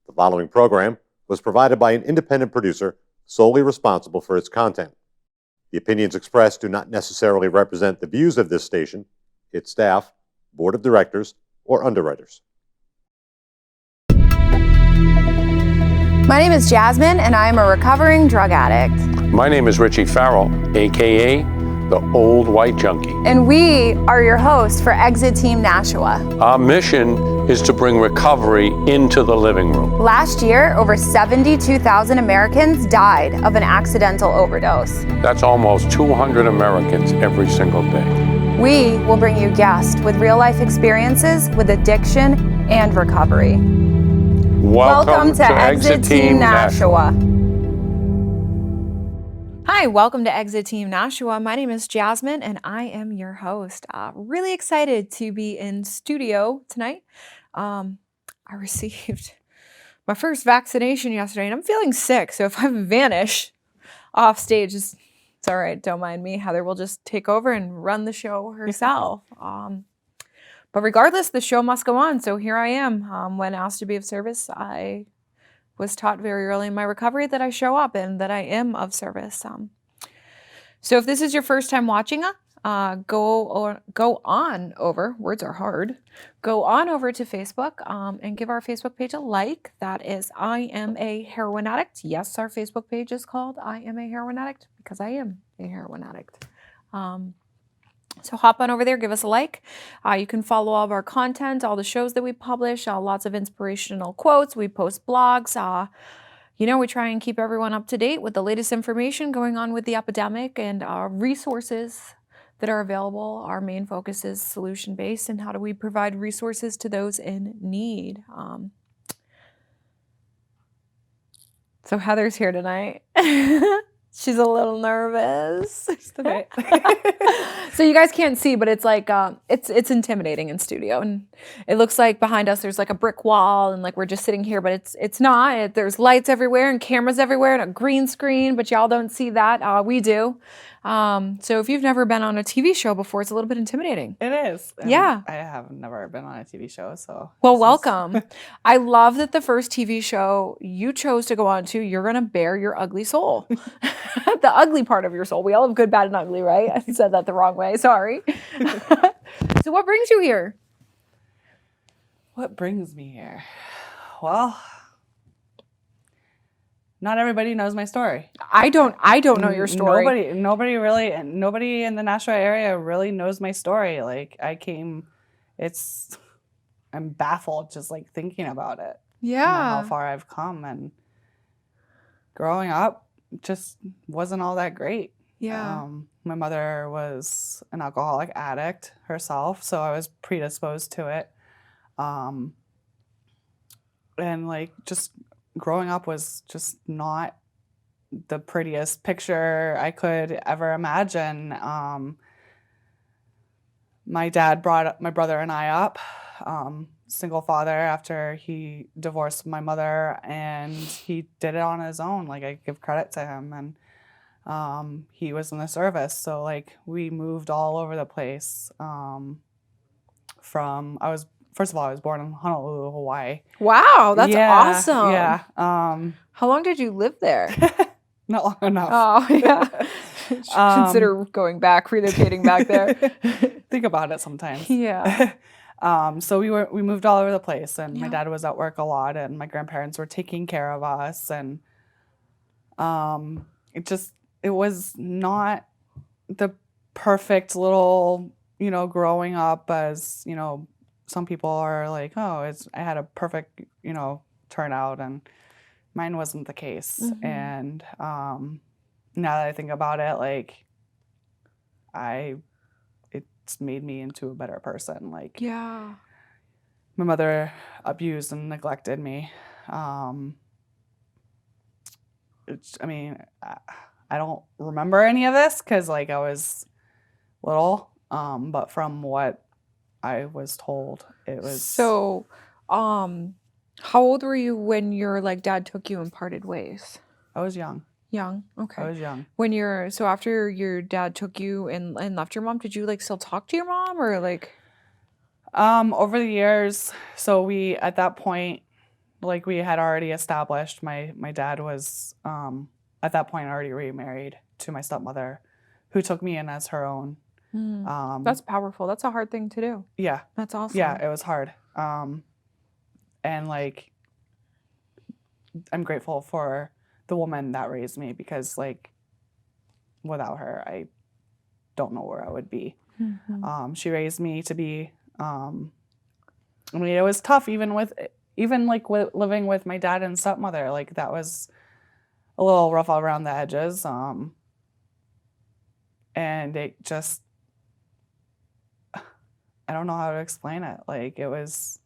The following program was provided by an independent producer solely responsible for its content. The opinions expressed do not necessarily represent the views of this station, its staff, board of directors, or underwriters. My name is Jasmine, and I am a recovering drug addict. My name is Richie Farrell, aka the Old White Junkie. And we are your hosts for Exit Team Nashua. Our mission is to bring recovery into the living room. Last year, over 72,000 Americans died of an accidental overdose. That's almost 200 Americans every single day. We will bring you guests with real-life experiences with addiction and recovery. Welcome to Exit Team Nashua. Hi, welcome to Exit Team Nashua. My name is Jasmine, and I am your host. Really excited to be in studio tonight. I received my first vaccination yesterday, and I'm feeling sick, so if I vanish off stage, it's all right. Don't mind me. Heather will just take over and run the show herself. But regardless, the show must go on, so here I am. When asked to be of service, I was taught very early in my recovery that I show up and that I am of service. So if this is your first time watching, go on over, words are hard, go on over to Facebook and give our Facebook page a like. That is I Am a Heroin Addict. Yes, our Facebook page is called I Am a Heroin Addict because I am a heroin addict. So hop on over there, give us a like. You can follow all of our content, all the shows that we publish, lots of inspirational quotes. We post blogs. We try and keep everyone up to date with the latest information going on with the epidemic and resources that are available. Our main focus is solution-based, and how do we provide resources to those in need. So Heather's here tonight. She's a little nervous. So you guys can't see, but it's like it's intimidating in studio, and it looks like behind us there's like a brick wall, and like we're just sitting here, but it's not. There's lights everywhere and cameras everywhere and a green screen, but y'all don't see that. We do. So if you've never been on a TV show before, it's a little bit intimidating. It is. And yeah. I have never been on a TV show, so. Well, welcome. I love that the first TV show you chose to go on to, you're going to bare your ugly soul. The ugly part of your soul. We all have good, bad, and ugly, right? I said that the wrong way. Sorry. So what brings you here? What brings me here? Well, not everybody knows my story. I don't know your story. Nobody in the Nashua area really knows my story. Like I'm baffled just like thinking about it. Yeah. How far I've come, and growing up just wasn't all that great. Yeah. My mother was an alcoholic addict herself, so I was predisposed to it. And like just growing up was just not the prettiest picture I could ever imagine. My dad brought my brother and I up, single father after he divorced my mother, and he did it on his own. Like, I give credit to him, and he was in the service. So like we moved all over the place. First of all, I was born in Honolulu, Hawaii. Wow, that's awesome. Yeah. How long did you live there? Not long enough. Oh, yeah. Consider going back, relocating back there. Think about it sometimes. Yeah. So we moved all over the place, and my dad was at work a lot, and my grandparents were taking care of us, and it was not the perfect little, growing up as, some people are like, oh, I had a perfect, turnout, and mine wasn't the case. Mm-hmm. And now that I think about it, like, it's made me into a better person. Like, yeah, my mother abused and neglected me. I don't remember any of this because, like, I was little, but from what I was told, it was... So, how old were you when your, dad took you and parted ways? I was young. Young? Okay. I was young. So after your dad took you and left your mom, did you, still talk to your mom, or, Over the years, so we, at that point, like we had already established, my dad was at that point already remarried to my stepmother, who took me in as her own. That's powerful. That's a hard thing to do. Yeah. That's awesome. Yeah, it was hard. And like, I'm grateful for the woman that raised me, because like without her, I don't know where I would be. She raised me to be, I mean, it was tough even with living with my dad and stepmother. Like that was a little rough around the edges. And it just, I don't know how to explain it. Like it was,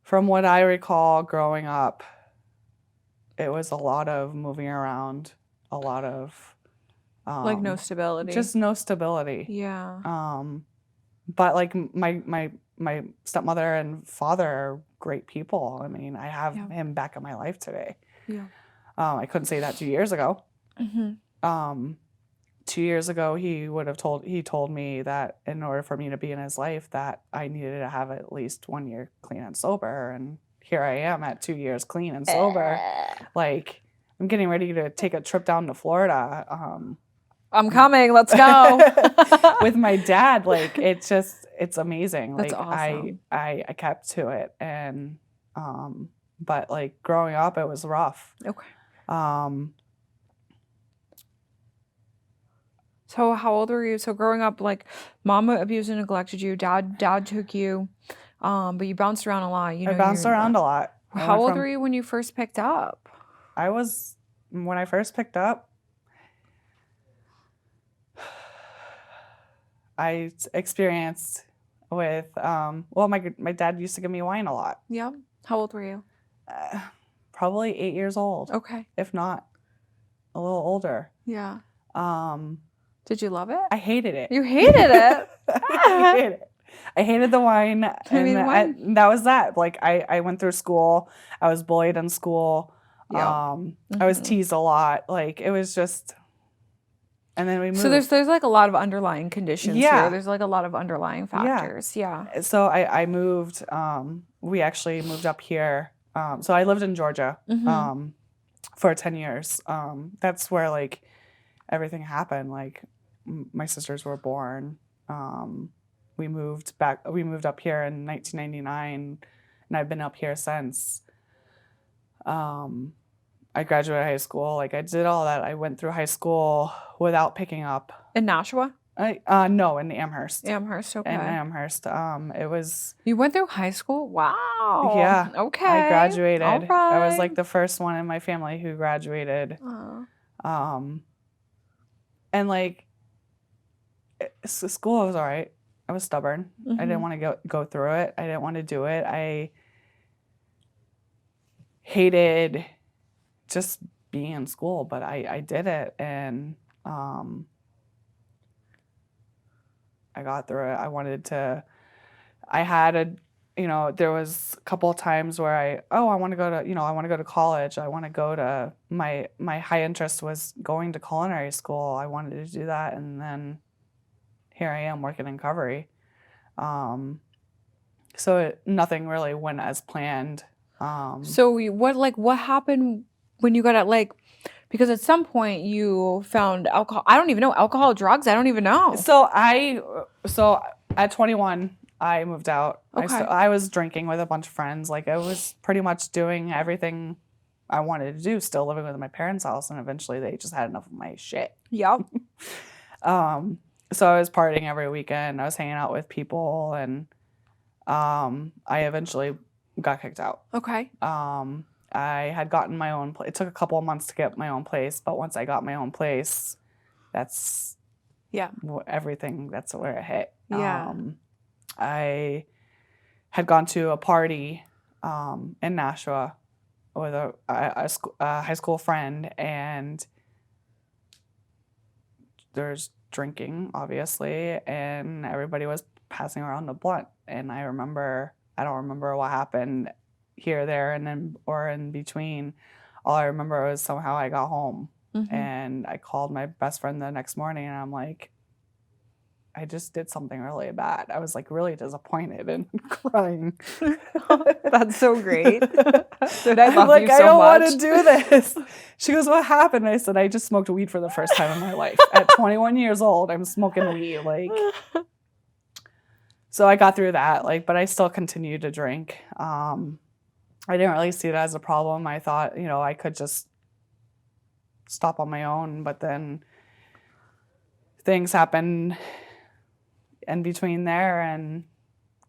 from what I recall growing up, it was a lot of moving around, a lot of like no stability. just no stability. Yeah. But like my stepmother and father are great people. I mean, I have him back in my life today. Yeah. I couldn't say that 2 years ago. 2 years ago, he told me that in order for me to be in his life, that I needed to have at least 1 year clean and sober. And here I am at 2 years clean and sober. Like, I'm getting ready to take a trip down to Florida. I'm coming. Let's go. With my dad. Like, it's amazing. That's like awesome. I kept to it. And but like growing up, it was rough. Okay. So how old were you? So growing up, like mama abused and neglected you, dad took you, but you bounced around a lot. I bounced around a lot. How old were you when you first picked up? When I first picked up, I experienced with, my dad used to give me wine a lot. Yeah. How old were you? Probably 8 years old. Okay. If not a little older. Yeah. Did you love it? I hated it. You hated it? I hated it. I hated the wine. And that was that. Like I went through school. I was bullied in school. Yeah. I was teased a lot. Like it was just, and then we moved. So there's like a lot of underlying conditions Yeah. here. There's like a lot of underlying factors. Yeah. So I moved, we actually moved up here. So I lived in Georgia for 10 years. That's where like everything happened. Like my sisters were born. We moved up here in 1999, and I've been up here since. I graduated high school. Like I did all that. I went through high school without picking up. In Nashua? No, in Amherst. Amherst, okay. In Amherst. It was. You went through high school? Wow. Yeah. Okay. I graduated. All right. I was like the first one in my family who graduated. And like, school was all right. I was stubborn. I didn't want to go through it. I didn't want to do it. I hated just being in school, but I did it, and I got through it. I had there was a couple of times where I want to go to college. I want to go to, my high interest was going to culinary school. I wanted to do that, and then here I am working in recovery. So nothing really went as planned. So what happened when you got out? Like, because at some point you found alcohol. I don't even know, alcohol, drugs. I don't even know. So at 21, I moved out. Okay. I was drinking with a bunch of friends. Like I was pretty much doing everything I wanted to do, still living with my parents' house, and eventually they just had enough of my shit. Yep. So I was partying every weekend. I was hanging out with people, and I eventually got kicked out. Okay. I had gotten my own place. It took a couple of months to get my own place, but once I got my own place, that's everything. That's where it hit. Yeah. I had gone to a party in Nashua with a high school friend, and there's drinking, obviously, and everybody was passing around the blunt. And I don't remember what happened here, there, and then or in between. All I remember was somehow I got home, and I called my best friend the next morning, and I'm like, I just did something really bad. I was like really disappointed and crying. That's so great. Dude, I I'm love like, you I so don't want much. to do this. She goes, what happened? I said, I just smoked weed for the first time in my life. At 21 years old, I'm smoking weed. Like, so I got through that, like, but I still continued to drink. I didn't really see it as a problem. I thought, you know, I could just stop on my own, but then things happened in between there, and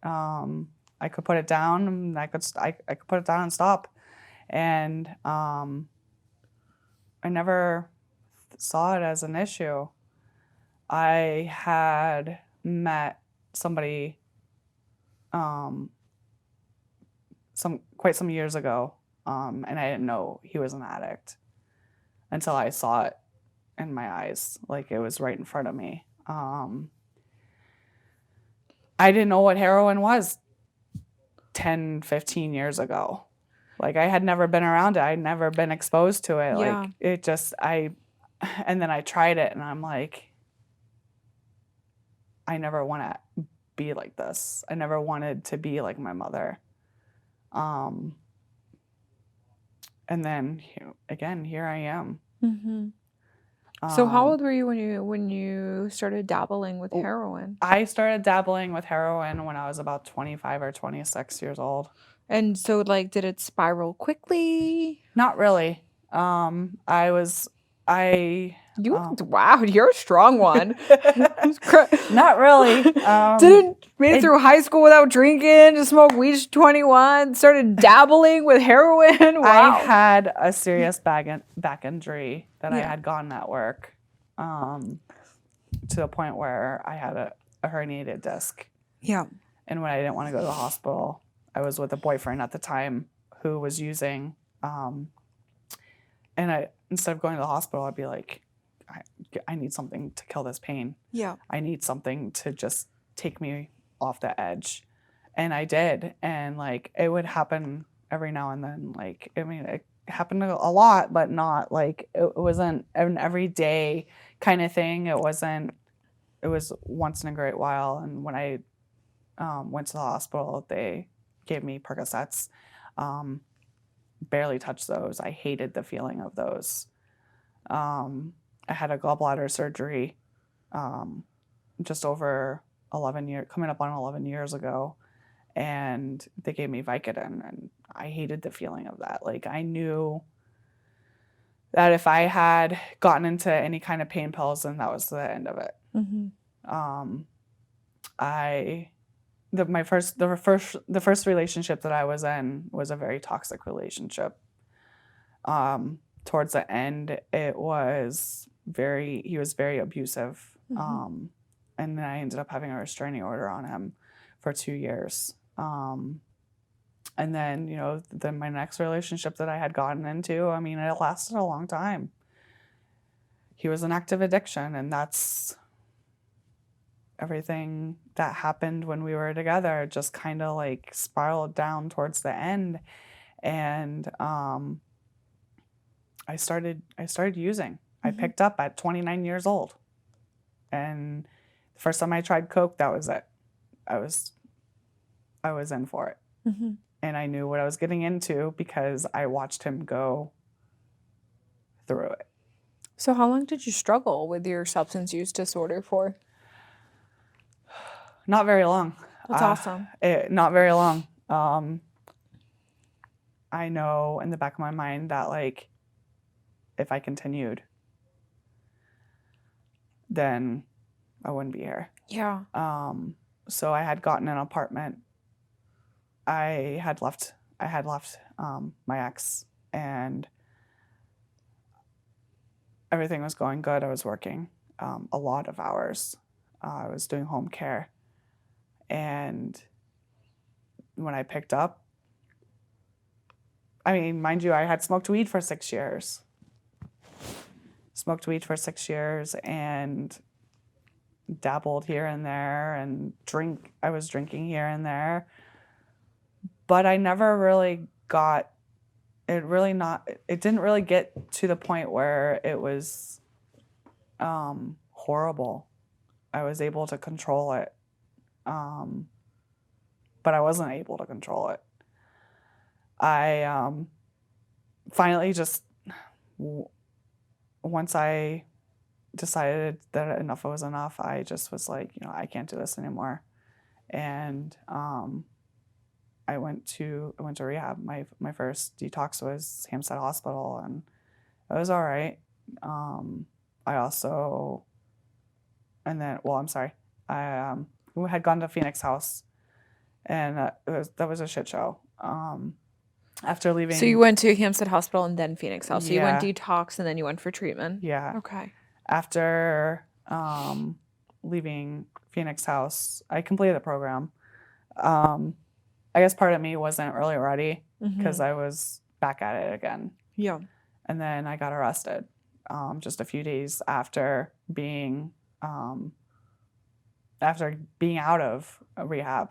I could put it down, and I could put it down and stop. And I never saw it as an issue. I had met somebody quite some years ago, and I didn't know he was an addict until I saw it in my eyes, like it was right in front of me. I didn't know what heroin was 10, 15 years ago. Like, I had never been around it. I'd never been exposed to it. Yeah. Like, it just, and then I tried it, and I'm like, I never want to be like this. I never wanted to be like my mother. And then here I am. Mm-hmm. So how Um, old were you when you started dabbling with heroin? I started dabbling with heroin when I was about 25 or 26 years old. And so, like, did it spiral quickly? Not really. Wow, you're a strong one. Not really. Didn't made it through high school without drinking, just smoked weed at 21, started dabbling with heroin. Wow. I had a serious back injury that I Yeah. had gotten at work, to the point where I had a herniated disc. Yeah. And when I didn't want to go to the hospital, I was with a boyfriend at the time who was using. And instead of going to the hospital, I'd be like, I need something to kill this pain. Yeah. I need something to just take me off the edge. And I did. And like, it would happen every now and then. Like, I mean, it happened a lot, but not like, it wasn't an everyday kind of thing. It was once in a great while. And when I went to the hospital, they gave me Percocets. Barely touched those. I hated the feeling of those. I had a gallbladder surgery just over 11 years, coming up on 11 years ago, and they gave me Vicodin, and I hated the feeling of that. Like, I knew that if I had gotten into any kind of pain pills, then that was the end of it. Mm-hmm. The first relationship that I was in was a very toxic relationship. Towards the end, he was very abusive. Mm-hmm. And then I ended up having a restraining order on him for 2 years. And then, my next relationship that I had gotten into, I mean, it lasted a long time. He was an active addiction, and that's everything that happened when we were together just kind of like spiraled down towards the end. And I started using. Mm-hmm. I picked up at 29 years old. And the first time I tried Coke, that was it. I was in for it. Mm-hmm. And I knew what I was getting into because I watched him go through it. So how long did you struggle with your substance use disorder for? Not very long. That's awesome. Not very long. I know in the back of my mind that, like, if I continued, then I wouldn't be here. Yeah. So I had gotten an apartment. I had left my ex, and everything was going good. I was working a lot of hours. I was doing home care. And when I picked up, I mean, mind you, I had smoked weed for 6 years. And dabbled here and there, and I was drinking here and there. But I never really got it. It didn't really get to the point where it was horrible. I was able to control it. But I wasn't able to control it. I finally just, once I decided that enough was enough, I just was like, I can't do this anymore. And I went to rehab. My first detox was Hampstead Hospital, and it was all right. I also, and then, well, I'm sorry, I had gone to Phoenix House, and that was a shit show. After leaving, So you went to Hampstead Hospital and then Phoenix House. So you went Yeah. detox and then you went for treatment. yeah, Okay. after leaving Phoenix House, I completed the program. I guess part of me wasn't really ready because I was back at it again. Yeah. And then I got arrested just a few days after being out of rehab.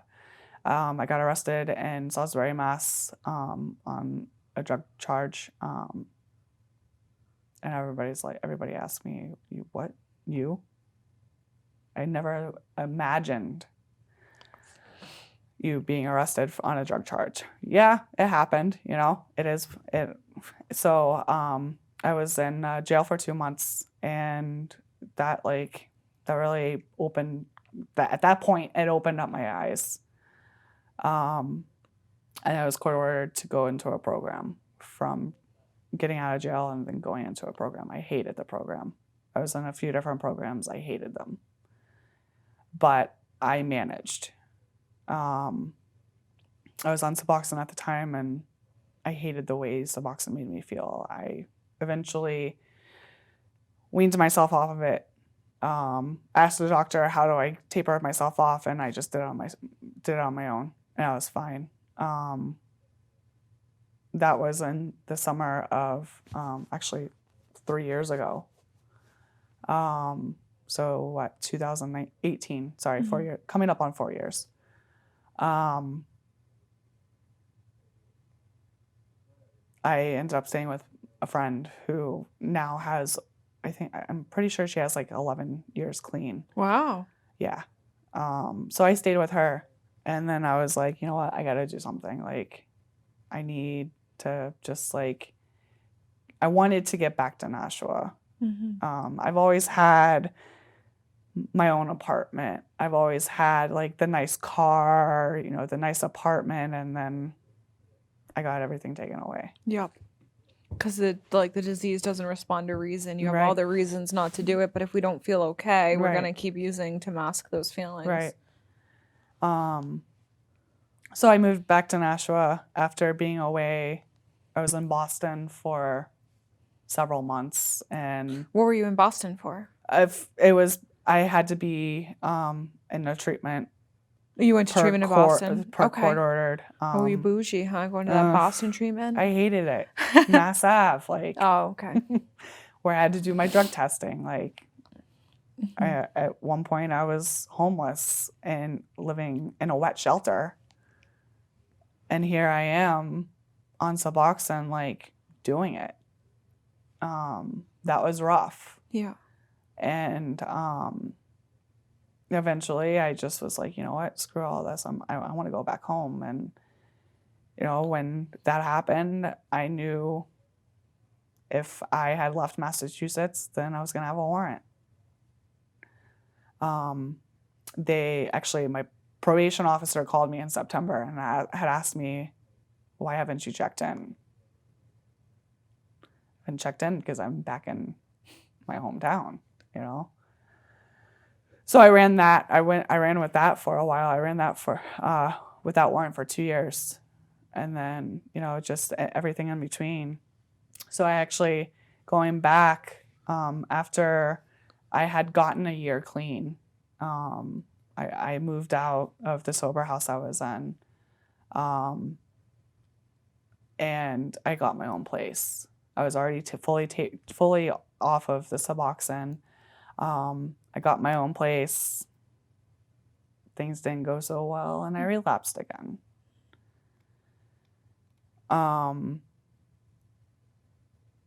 I got arrested in Salisbury, Mass, on a drug charge. And everybody asked me, "What? You?" I never imagined you being arrested on a drug charge. Yeah, it happened. It is. So I was in jail for 2 months, and that really opened. At that point, it opened up my eyes. And I was court ordered to go into a program from getting out of jail and then going into a program. I hated the program. I was in a few different programs. I hated them. But I managed. I was on Suboxone at the time, and I hated the way Suboxone made me feel. I eventually weaned myself off of it. Asked the doctor, how do I taper myself off? And I just did it on my own, and I was fine. That was in the summer of actually 3 years ago. So what, 2018? Sorry, 4 years, coming up on 4 years. I ended up staying with a friend who now has, I'm pretty sure she has like 11 years clean. Wow. Yeah. So I stayed with her, and then I was like, you know what, I got to do something. Like, I need to just I wanted to get back to Nashua. I've always had my own apartment. I've always had the nice car, the nice apartment, and then I got everything taken away. Yep. Because the disease doesn't respond to reason. You have Right. all the reasons not to do it, but if we don't feel okay, we're Right. going to keep using to mask those feelings. Right. So I moved back to Nashua after being away. I was in Boston for several months, and What were you in Boston for? I had to be in a treatment. You went to treatment in Boston? Per court ordered. Oh, you bougie, huh? Going to that Boston treatment? I hated it. Mass Ave, Oh, okay. where I had to do my drug testing. At one point, I was homeless and living in a wet shelter. And here I am on Suboxone, doing it. That was rough. Yeah. And eventually I just was like, you know what, screw all this. I want to go back home. And, when that happened, I knew if I had left Massachusetts, then I was going to have a warrant. My probation officer called me in September and had asked me, why haven't you checked in? I haven't checked in because I'm back in my hometown, So I ran that. I ran with that for a while. I ran that for with that warrant for 2 years, and then just everything in between. So I actually, going back after I had gotten a year clean, I moved out of the sober house I was in, and I got my own place. I was already fully off of the Suboxone. I got my own place. Things didn't go so well, and I relapsed again.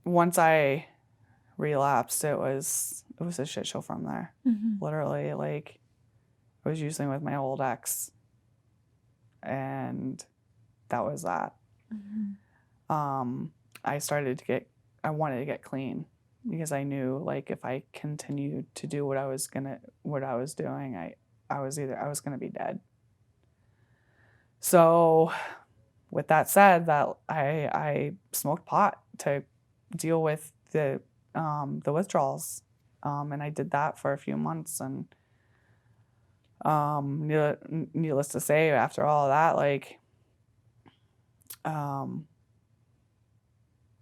Once I relapsed, it was it was a shit show from there. Mm-hmm. Literally, like, I was using with my old ex, and that was that. Mm-hmm. I wanted to get clean because I knew, like, if I continued to do what I was doing, I was gonna be dead. So, with that said, that I smoked pot to deal with the withdrawals, and I did that for a few months, and needless to say, after all of that, like,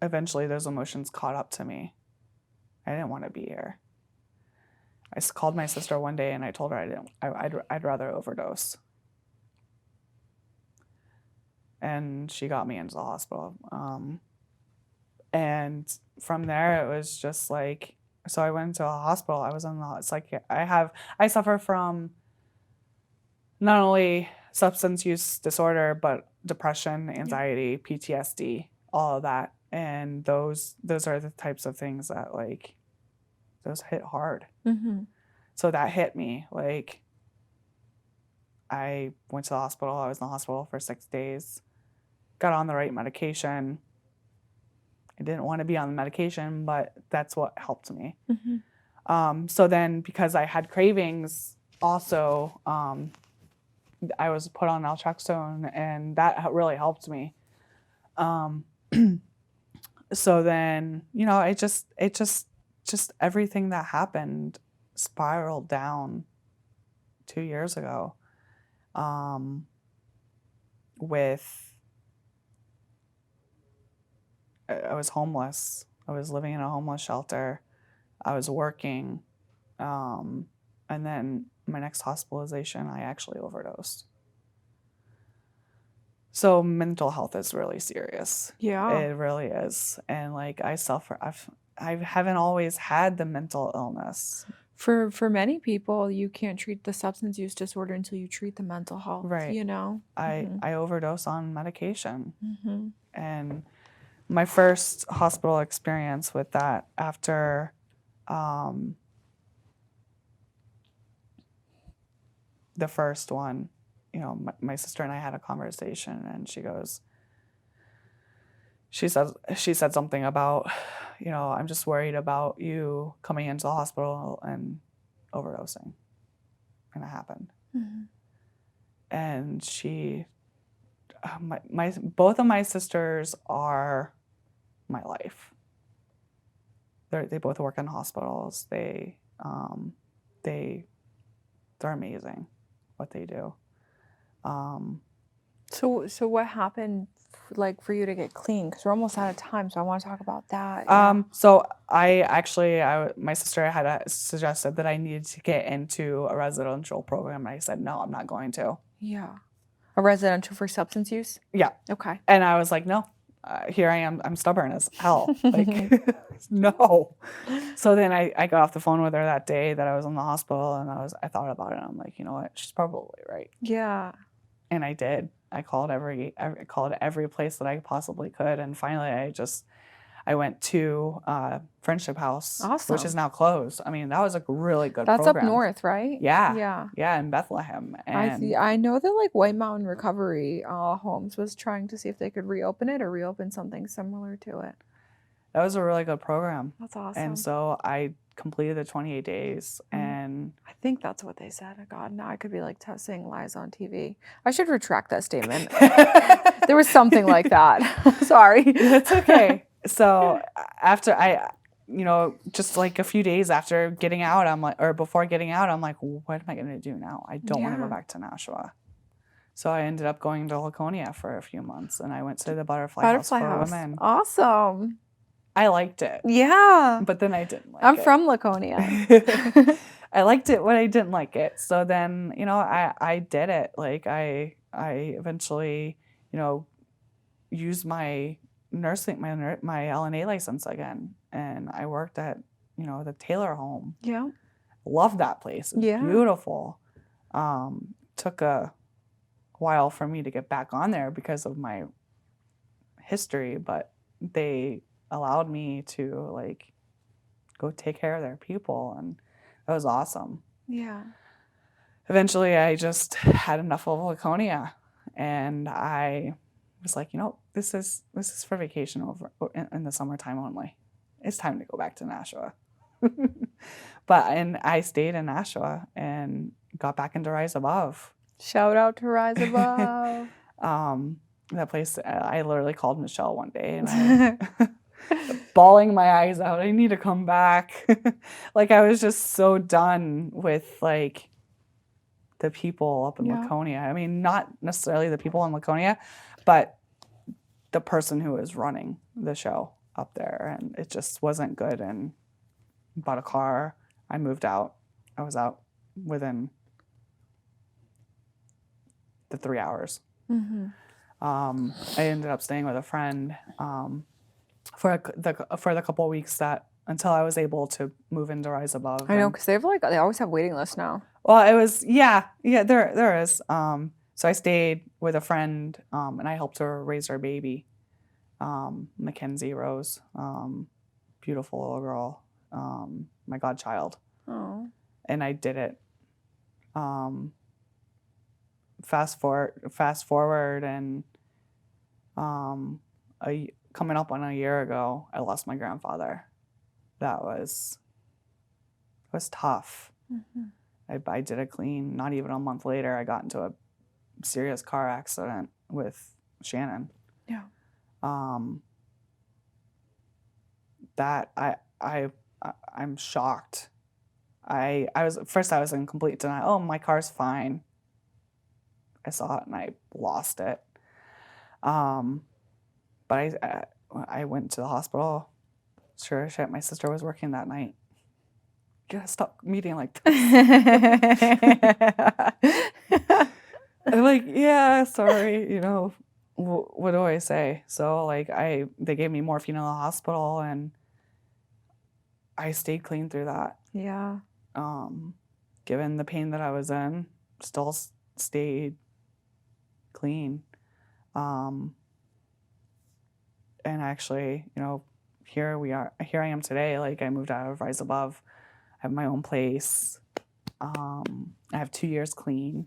eventually those emotions caught up to me. I didn't want to be here. I called my sister one day and I told her I'd rather overdose. And she got me into the hospital. And from there, it was just like, so I went to a hospital. I was in the, it's like, I suffer from not only substance use disorder, but depression, anxiety, PTSD, all of that. And those are the types of things that, like, those hit hard. Mm-hmm. So that hit me. Like, I went to the hospital. I was in the hospital for 6 days, got on the right medication. I didn't want to be on the medication, but that's what helped me. Mm-hmm. So then, because I had cravings also, I was put on naltrexone, and that really helped me. So then, you know, it just everything that happened spiraled down 2 years ago. I was homeless. I was living in a homeless shelter. I was working. And then my next hospitalization, I actually overdosed. So mental health is really serious. Yeah. It really is. And, like, I haven't always had the mental illness. For many people, you can't treat the substance use disorder until you treat the mental health. Right. You know. I overdose on medication. Mm-hmm. And my first hospital experience with that, after the first one, you know, my sister and I had a conversation, and she said something about, you know, I'm just worried about you coming into the hospital and overdosing. And it happened. Mm-hmm. And both of my sisters are my life. They both work in hospitals. They're amazing what they do. So what happened, like, for you to get clean? Because we're almost out of time, so I want to talk about that. So my sister had suggested that I needed to get into a residential program, and I said, no, I'm not going to. Yeah. A residential for substance use? Yeah. Okay. And I was like, no, here I am. I'm stubborn as hell. Like, no. So then I got off the phone with her that day that I was in the hospital, and I thought about it, and I'm like, you know what? She's probably right. Yeah. And I did. I called every place that I possibly could, and finally I went to Friendship House, Awesome. which is now closed. I mean, that was a really good That's program. up north, right? Yeah. Yeah, in Bethlehem. And I know that, like, White Mountain Recovery Homes was trying to see if they could reopen it or reopen something similar to it. that was a really good program. That's awesome. And so I completed the 28 days, and I think that's what they said. God, now I could be, like, saying lies on TV. I should retract that statement. There was something like that. Sorry. It's okay. So after just like a few days after getting out, before getting out, I'm like, what am I going to do now? I don't want to go back to Nashua. So I ended up going to Laconia for a few months, and I went to the Butterfly House for Women. Awesome. I liked it. Yeah. But then I didn't like it. I'm from Laconia. I liked it when I didn't like it. So then, I did it. Like, I eventually, used my nursing, my LNA license again. And I worked at, the Taylor home. Yeah. Loved that place. It's beautiful. Took a while for me to get back on there because of my history, but they allowed me to, like, go take care of their people, and that was awesome. Yeah. Eventually, I just had enough of Laconia, and I was like, this is for vacation over in the summertime only. It's time to go back to Nashua. And I stayed in Nashua and got back into Rise Above. Shout out to Rise Above. That place, I literally called Michelle one day and I bawling my eyes out. I need to come back. Like, I was just so done with like the people up in Laconia. I mean, not necessarily the people in Laconia, but the person who was running the show up there, and it just wasn't good. And bought a car. I moved out. I was out within the 3 hours. Mm-hmm. I ended up staying with a friend for the couple of weeks until I was able to move into Rise Above. I know, because they always have waiting lists now. Well, it was there is. So I stayed with a friend, and I helped her raise her baby, Mackenzie Rose, beautiful little girl, my godchild. Oh. And I did it. Fast forward, and coming up on a year ago, I lost my grandfather. That was tough. Mm-hmm. I did it clean. Not even a month later, I got into a serious car accident with Shannon. Yeah. That I'm shocked. I was in complete denial. Oh, my car's fine. I saw it and I lost it. But I went to the hospital. Sure as shit, my sister was working that night. You gotta stop meeting like this. I'm like, yeah, sorry, what do I say? So like they gave me morphine in the hospital, and I stayed clean through that. Yeah. Given the pain that I was in, still stayed clean. And actually, here I am today. Like, I moved out of Rise Above. I have my own place. I have 2 years clean.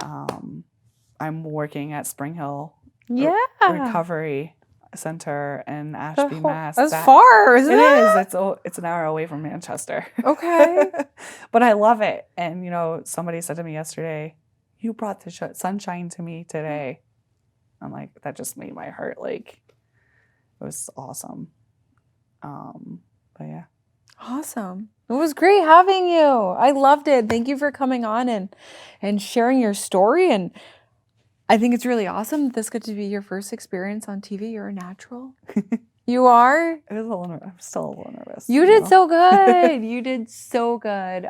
I'm working at Spring Hill Recovery Center in Ashby, Mass. That's far, isn't it? It is. It's an hour away from Manchester. Okay. But I love it. And, somebody said to me yesterday, you brought the sunshine to me today. I'm like, that just made my heart, like, it was awesome. But yeah. Awesome. It was great having you. I loved it. Thank you for coming on and sharing your story. And I think it's really awesome that this got to be your first experience on TV. You're a natural. You are? I'm still a little nervous. You did so good. You did so good.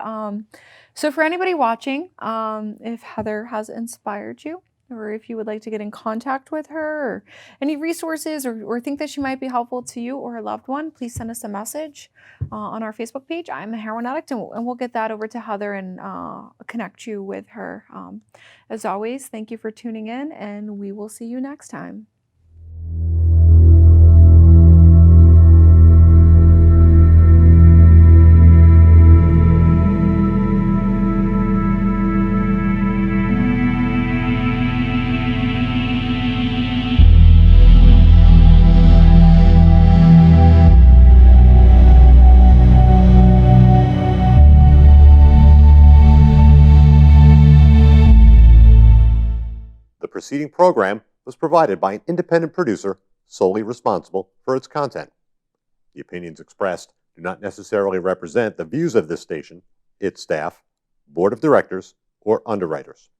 So for anybody watching, if Heather has inspired you, or if you would like to get in contact with her, or any resources, or think that she might be helpful to you or a loved one, please send us a message on our Facebook page. I'm a heroin addict, and we'll get that over to Heather and connect you with her. As always, thank you for tuning in, and we will see you next time. The preceding program was provided by an independent producer solely responsible for its content. The opinions expressed do not necessarily represent the views of this station, its staff, board of directors, or underwriters.